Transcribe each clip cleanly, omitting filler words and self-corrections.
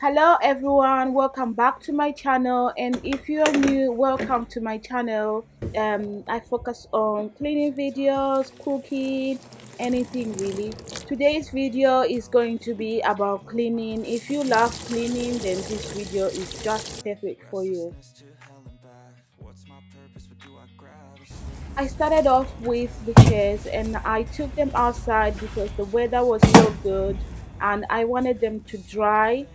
Hello everyone, welcome back to my channel. And if you're new, welcome to my channel. I focus on cleaning videos, cooking, anything really. Today's video is going to be about cleaning. If you love cleaning, then this video is just perfect for you. I started off with the chairs and I took them outside because the weather was so good and I wanted them to dry.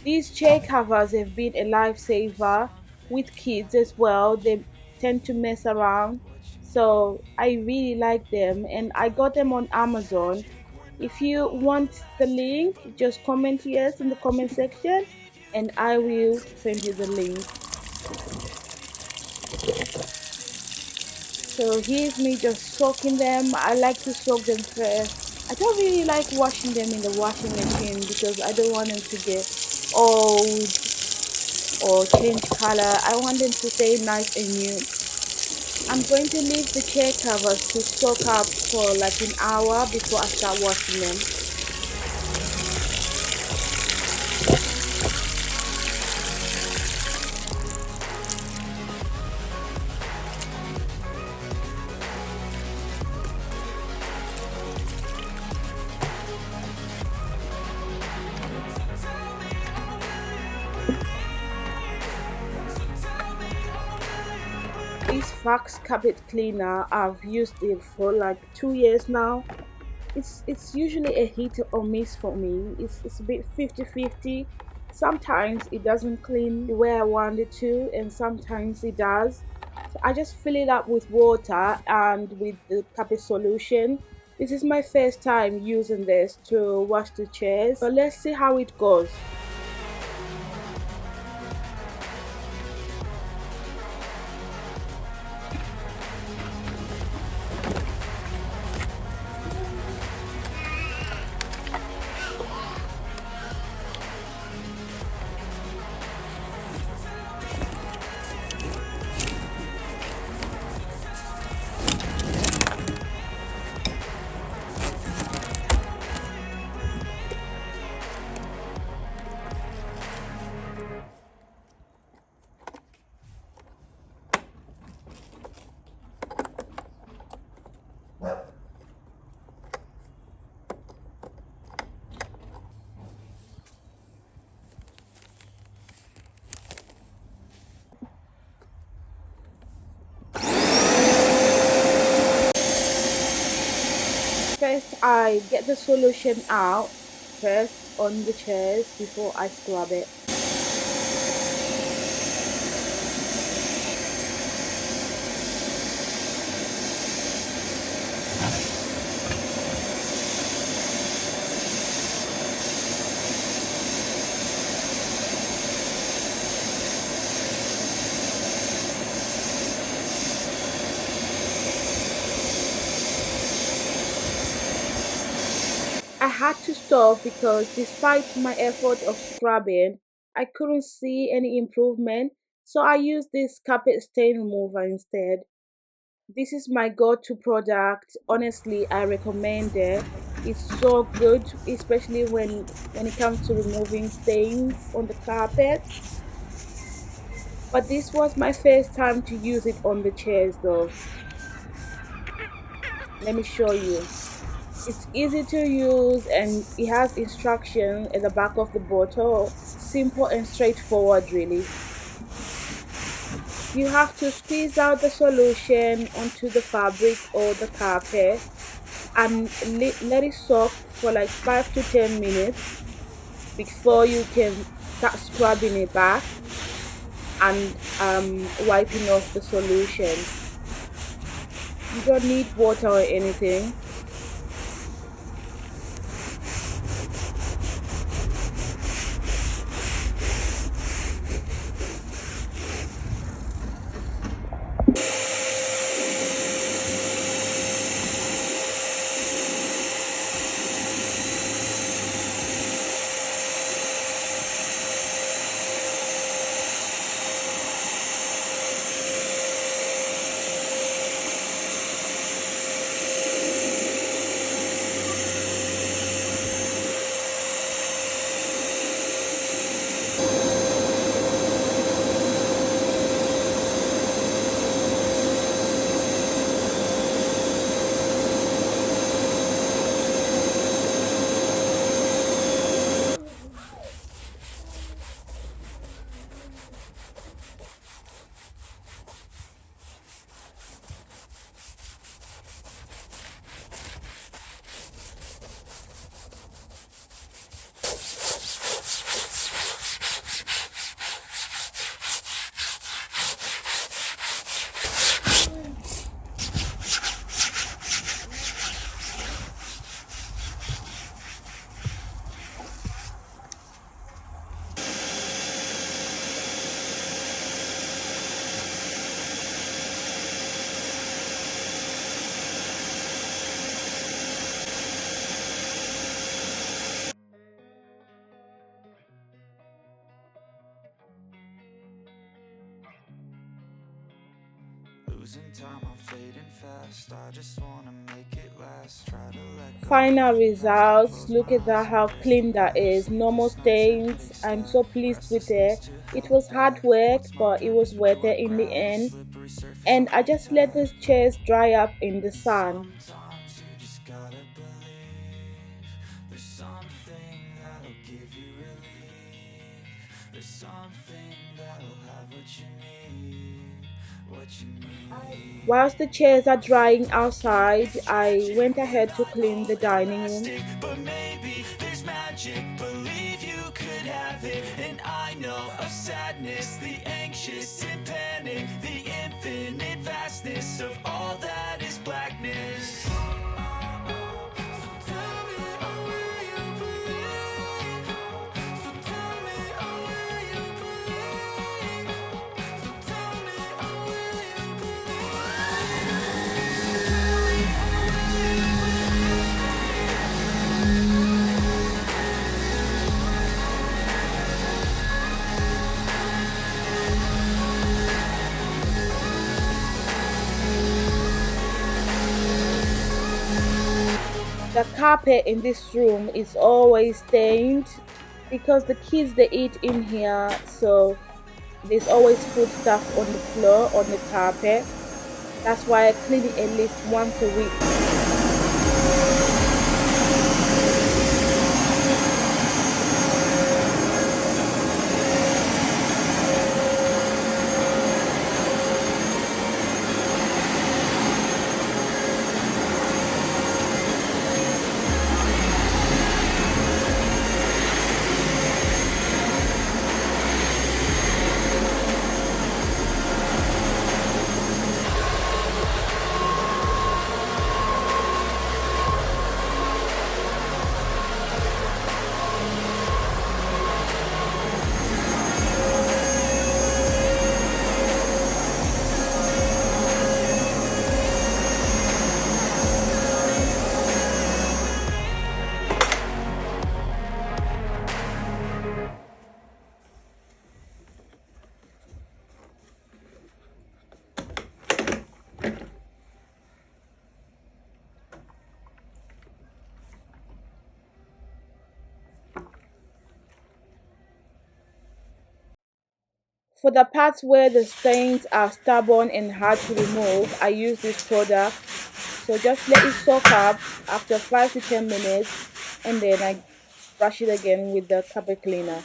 These chair covers have been a lifesaver with kids as well. They tend to mess around, so I really like them and I got them on Amazon. If you want the link, just comment yes in the comment section and I will send you the link. So here's me just soaking them. I like to soak them first. I don't really like washing them in the washing machine because I don't want them to get old or change color. I want them to stay nice and new. I'm going to leave the chair covers to soak up for like an hour before I start washing them. This Fax carpet cleaner, I've used it for like 2 years now. It's usually a hit or miss for me. It's a bit 50-50. Sometimes it doesn't clean the way I want it to, and sometimes it does. So I just fill it up with water and with the carpet solution. This is my first time using this to wash the chairs, so let's see how it goes. First, I get the solution out first on the chairs before I scrub it. I had to stop because despite my effort of scrubbing, I couldn't see any improvement, so I used this carpet stain remover instead. This is my go-to product. Honestly, I recommend it. It's so good, especially when it comes to removing stains on the carpet. But this was my first time to use it on the chairs though. Let me show you. It's easy to use and it has instructions at the back of the bottle. Simple and straightforward really. You have to squeeze out the solution onto the fabric or the carpet and let it soak for like 5 to 10 minutes before you can start scrubbing it back and wiping off the solution. You don't need water or anything. Final results. Look at that, how clean that is. No more stains. I'm so pleased with it. It was hard work, but it was worth it in the end. And I just let the chairs dry up in the sun. Whilst the chairs are drying outside, I went ahead to clean the dining room. But maybe there's magic, believe you could have it. And I know of sadness, the anxious and panic, the infinite vastness of all that is blackness. The carpet in this room is always stained because the kids they eat in here, so there's always food stuff on the floor, on the carpet. That's why I clean it at least once a week. For the parts where the stains are stubborn and hard to remove, I use this product. So just let it soak up after 5 to 10 minutes, and then I brush it again with the carpet cleaner.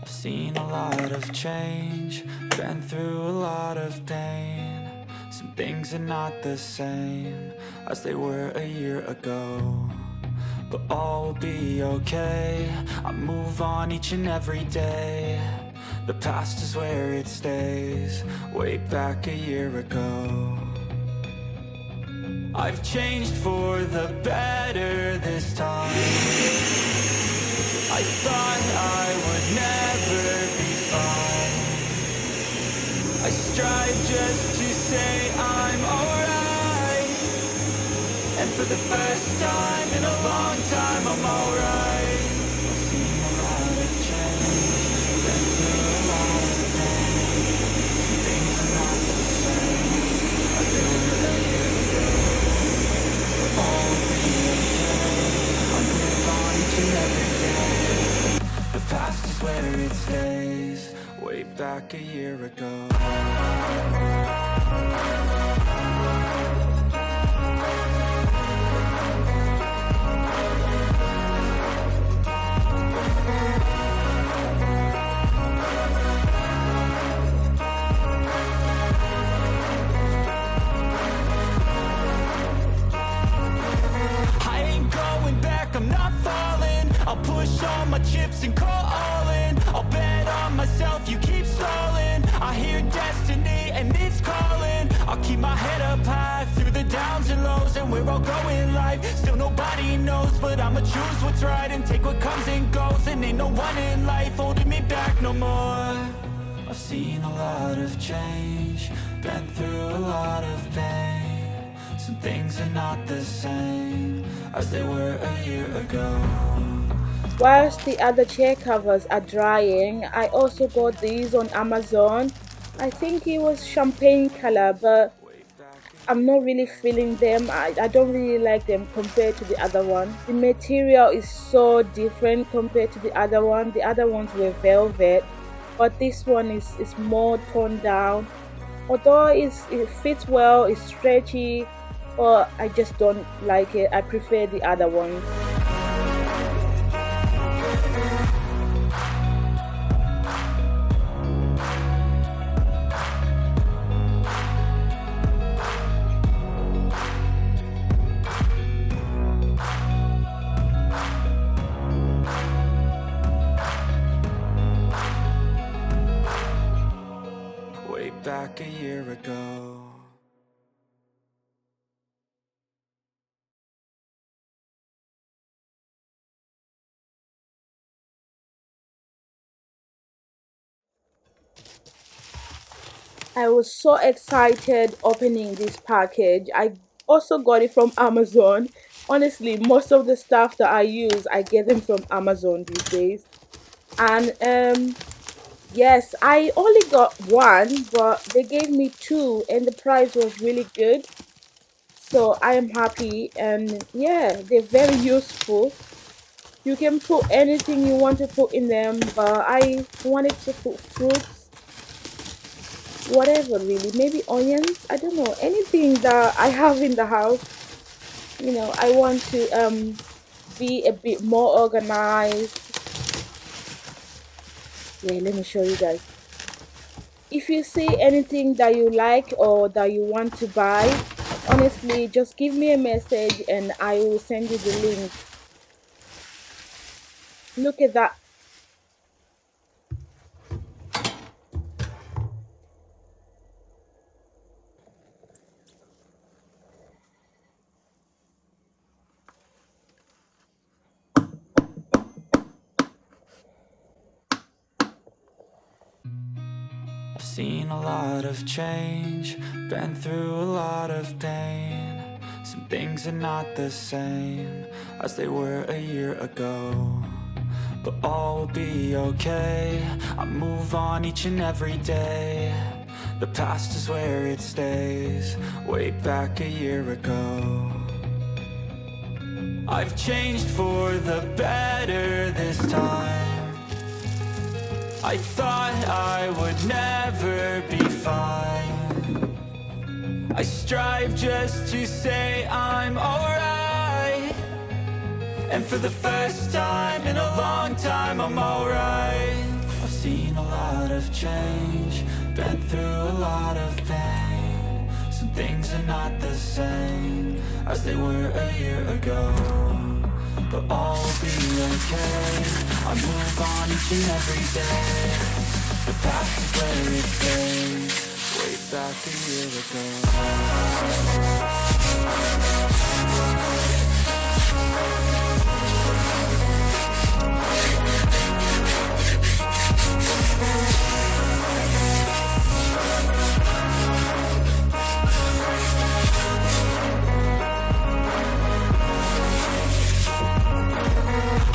Seen a lot of change, been through a lot of pain. Some things are not the same as they were a year ago, but all will be okay. I move on each and every day. The past is where it stays, way back a year ago. I've changed for the better this time. I thought I would never be fine. I strive just to say I'm alright, and for the first time in a long time I'm alright. I've seen a lot of change, been through a lot of pain. Some things are not the same as they were a year ago, but all will be okay. I move on each and every day. The past is where it stays, way back a year ago. I ain't going back, I'm not falling. I'll push all my chips and call all in. I'll bet on myself, you keep stalling. I hear destiny and it's calling. I'll keep my head up high through the downs and lows, and where I'll go in life, still nobody knows. But I'ma choose what's right and take what comes and goes, and ain't no one in life holding me back no more. I've seen a lot of change, been through a lot of pain. Some things are not the same as they were a year ago. Whilst the other chair covers are drying, I also got these on Amazon. I think it was champagne color, but I'm not really feeling them. I don't really like them compared to the other one. The material is so different compared to the other one. The other ones were velvet, but this one is more toned down. Although it fits well, it's stretchy, but I just don't like it. I prefer the other ones. Way back a year ago. I was so excited opening this package. I also got it from Amazon. Honestly, most of the stuff that I use, I get them from Amazon these days. And yes, I only got one, but they gave me two and the price was really good. So I am happy, and yeah, they're very useful. You can put anything you want to put in them, but I wanted to put fruits, whatever really, maybe onions, I don't know, anything that I have in the house. I want to be a bit more organized. Yeah, let me show you guys. If you see anything that you like or that you want to buy, honestly, just give me a message and I will send you the link. Look at that. I've seen a lot of change, been through a lot of pain. Some things are not the same as they were a year ago. But all will be okay, I move on each and every day. The past is where it stays, way back a year ago. I've changed for the better this time. I thought I would never be fine. I strive just to say I'm alright. And for the first time in a long time, I'm alright. I've seen a lot of change, been through a lot of pain. Some things are not the same as they were a year ago. But all will be okay, I move on each and every day. The past is where it stays, way back a year ago.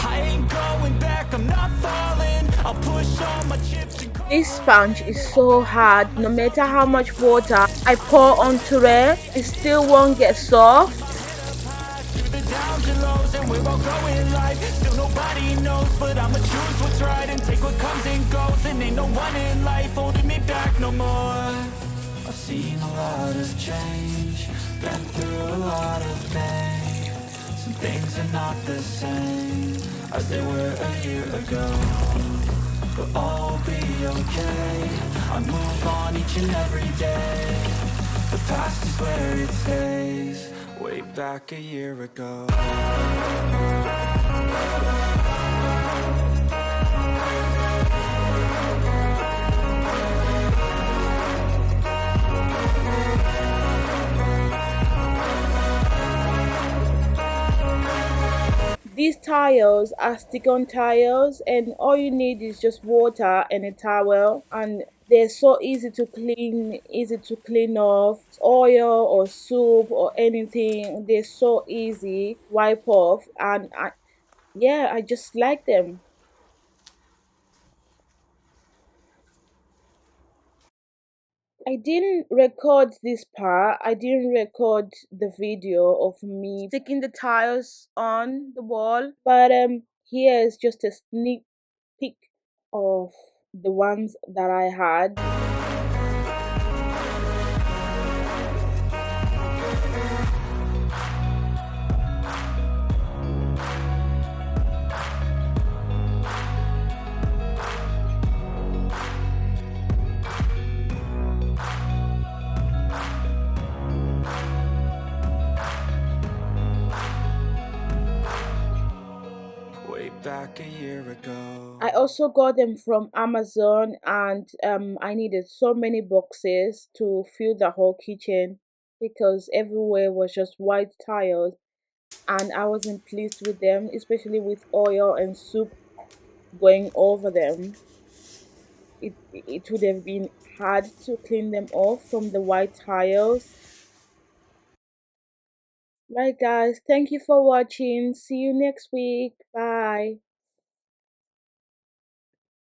I ain't going back, I'm not falling. I'll push all my chips and This sponge is so hard. No matter how much water I pour onto it, it still won't get soft. through the downs and lows, and we're all growing life. Still nobody knows, but I'ma choose what's right and take what comes and goes. And ain't no one in life holding me back no more. I've seen a lot of change, been through a lot of pain. Some things are not the same as they were a year ago. But all will be okay, I move on each and every day. The past is where it stays, way back a year ago. These tiles are stick-on tiles, and all you need is just water and a towel, and They're so easy to clean off. Oil or soup or anything, they're so easy wipe off, and yeah, I just like them. I didn't record this part. I didn't record the video of me sticking the tiles on the wall, but here is just a sneak peek of the ones that I had. Way back a year I ago. also got them from Amazon, and I needed so many boxes to fill the whole kitchen because everywhere was just white tiles, and I wasn't pleased with them, especially with oil and soup going over them. It would have been hard to clean them off from the white tiles. Right, guys, thank you for watching. See you next week. Bye.